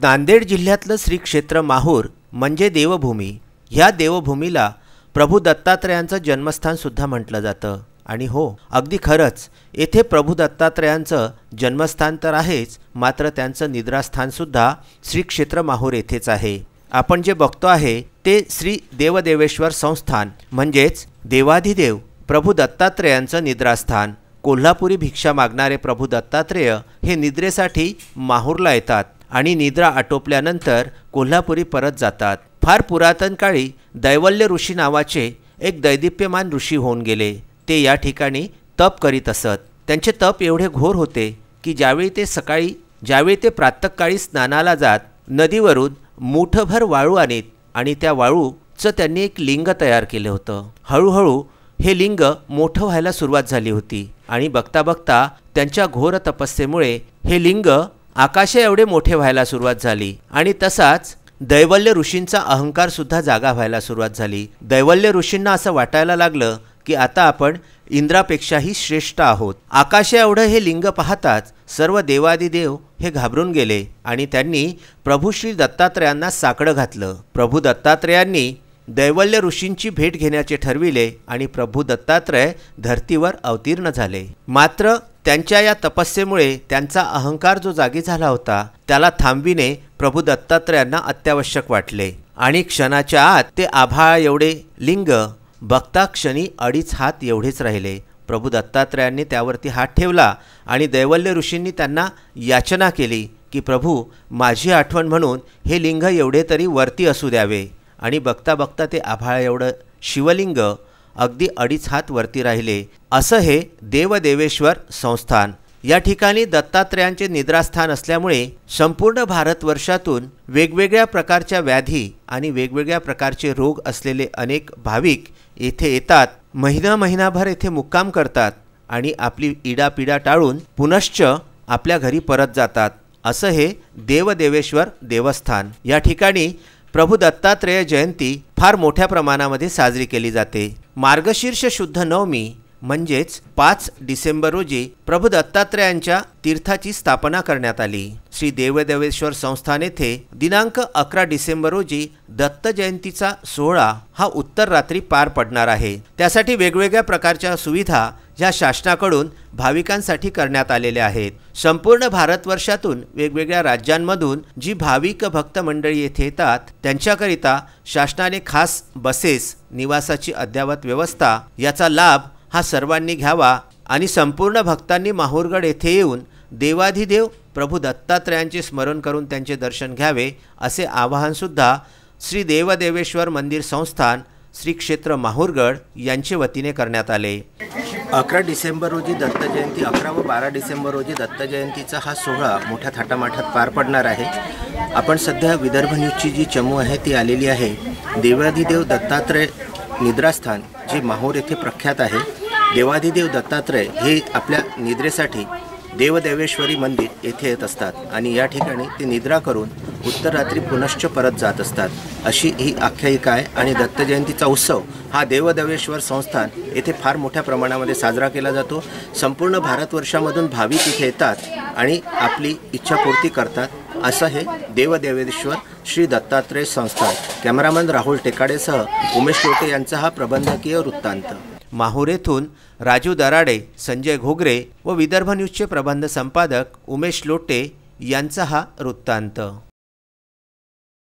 नांदेड जिल्ह्यातलं श्री क्षेत्र माहूर म्हणजे देवभूमी। ह्या देवभूमीला प्रभू दत्तात्रेयांचं जन्मस्थान सुद्धा म्हटलं जातं। आणि हो, अगदी खरंच येथे प्रभू दत्तात्रेयांचं जन्मस्थान तर आहेच, मात्र त्यांचं निद्रास्थान सुद्धा श्री क्षेत्र माहूर येथेच आहे। आपण जे बघतो आहे ते श्री देवदेवेश्वर संस्थान म्हणजेच देवाधिदेव प्रभू दत्तात्रेयांचं निद्रास्थान। कोल्हापुरी भिक्षा मागणारे प्रभू दत्तात्रेय हे निद्रेसाठी माहूरला येतात आणि निद्रा आटोपल्यानंतर कोल्हापुरी परत जातात। फार पुरातन काळी दैवल्य ऋषी नावाचे एक दैदिप्यमान ऋषी होऊन गेले। ते या ठिकाणी तप करीत असत। त्यांचे तप एवढे घोर होते की ज्यावेळी ते प्रातःकाळी स्नानाला जात, नदीवरून मुठभर वाळू आणीत आणि त्या वाळूचं त्यांनी एक लिंग तयार केलं होतं। हळूहळू हे लिंग मोठं व्हायला सुरुवात झाली होती आणि बघता बघता त्यांच्या घोर तपस्येमुळे हे लिंग आकाशा एवढे मोठे व्हायला सुरुवात झाली आणि तसाच दैवल्य ऋषींचा अहंकार सुद्धा जागा व्हायला सुरुवात झाली। दैवल्य ऋषींना असं वाटायला लागलं की आता आपण इंद्रापेक्षाही श्रेष्ठ आहोत। आकाशा एवढं हे लिंग पाहताच सर्व देवादिदेव हे घाबरून गेले आणि त्यांनी प्रभू श्री दत्तात्रेयांना साकडं घातलं। प्रभू दत्तात्रेयांनी दैवल्य ऋषींची भेट घेण्याचे ठरविले आणि प्रभू दत्तात्रेय धर्तीवर अवतीर्ण झाले। मात्र त्यांच्या या तपस्येमुळे त्यांचा अहंकार जो जागी झाला होता त्याला थांबविणे प्रभू दत्तात्रेयांना अत्यावश्यक वाटले आणि क्षणाच्या आत ते आभाळ एवढे लिंग बघता क्षणी 2.5 हात एवढेच राहिले। प्रभू दत्तात्रेयांनी त्यावरती हात ठेवला आणि दैवल्य ऋषींनी त्यांना याचना केली की प्रभू, माझी आठवण म्हणून हे लिंग एवढे तरी वरती असू द्यावे। आणि बघता बघता ते आभाळ एवढं शिवलिंग अगदी 2.5 हात वरती राहिले। असं हे देवदेवेश्वर संस्थान। या ठिकाणी दत्तात्रेयांचे निद्रास्थान असल्यामुळे संपूर्ण भारतवर्षातून वेगवेगळ्या प्रकारच्या व्याधी आणि वेगवेगळ्या प्रकारचे रोग असलेले अनेक भाविक येथे येतात, महिनाभर येथे मुक्काम करतात आणि आपली इडापिडा टाळून पुनश्च आपल्या घरी परत जातात। असं हे देवदेवेश्वर देवस्थान। या ठिकाणी प्रभू दत्तात्रेय जयंती फार मोठ्या प्रमाणामध्ये साजरी केली जाते। मार्गशीर्ष शुद्ध नवमी म्हणजेच 5 डिसेंबर रोजी प्रभू दत्तात्रेयांच्या तीर्थाची स्थापना करण्यात आली। श्री देवदेवेश्वर संस्थान येथे दिनांक 11 डिसेंबर रोजी दत्त जयंतीचा सोहळा हा उत्तर रात्री पार पडणार आहे। त्यासाठी वेगवेगळ्या प्रकारच्या सुविधा या शासनाकडून भाविकांसाठी करण्यात आलेल्या आहेत। संपूर्ण भारतवर्षातून वेगवेगळ्या राज्यांमधून जी भाविक भक्त मंडळी येथे येतात त्यांच्याकरिता शासनाने खास बसेस, निवासाची अद्ययावत व्यवस्था याचा लाभ हा सर्वांनी घ्यावा आणि संपूर्ण भक्तांनी माहूरगड येथे येऊन देवाधिदेव प्रभू दत्तात्रेयांचे स्मरण करून त्यांचे दर्शन घ्यावे असे आवाहनसुद्धा श्री देवदेवेश्वर मंदिर संस्थान श्री क्षेत्र माहूरगड यांचे वतीने करण्यात आले। 11 डिसेंबर रोजी दत्त जयंती, 11 व 12 डिसेंबर रोजी दत्त जयंतीचा हा सोहळा मोठ्या थाटामाटात पार पडणार आहे। आपण सध्या विदर्भ न्यूजची जी चमू आहे ती आलेली आहे। देवाधिदेव दत्तात्रेय निद्रास्थान जे माहूर येथे प्रख्यात आहे। देवाधिदेव दत्तात्रेय हे आपल्या निद्रेसाठी देवदेवेश्वरी मंदिर येथे येत असतात आणि या ठिकाणी ते निद्रा करून उत्तर रात्री पुनश्च परत जात असतात, अशी ही आख्यायिका आहे। आणि दत्त जयंतीचा उत्सव हा देवदेवेश्वर संस्थान येथे फार मोठ्या प्रमाणामध्ये साजरा केला जातो। संपूर्ण भारतवर्षामधून भाविक इथे येतात आणि आपली इच्छापूर्ती करतात। असं हे देवदेवेश्वर श्री दत्तात्रेय संस्थान। कॅमेरामन राहुल टेकाडेसह उमेश लोटे यांचा हा प्रबंधकीय वृत्तांत। माहूर येथून राजू दराडे, संजय घोगरे व विदर्भ न्यूजचे प्रबंध संपादक उमेश लोटे यांचा हा वृत्तांत।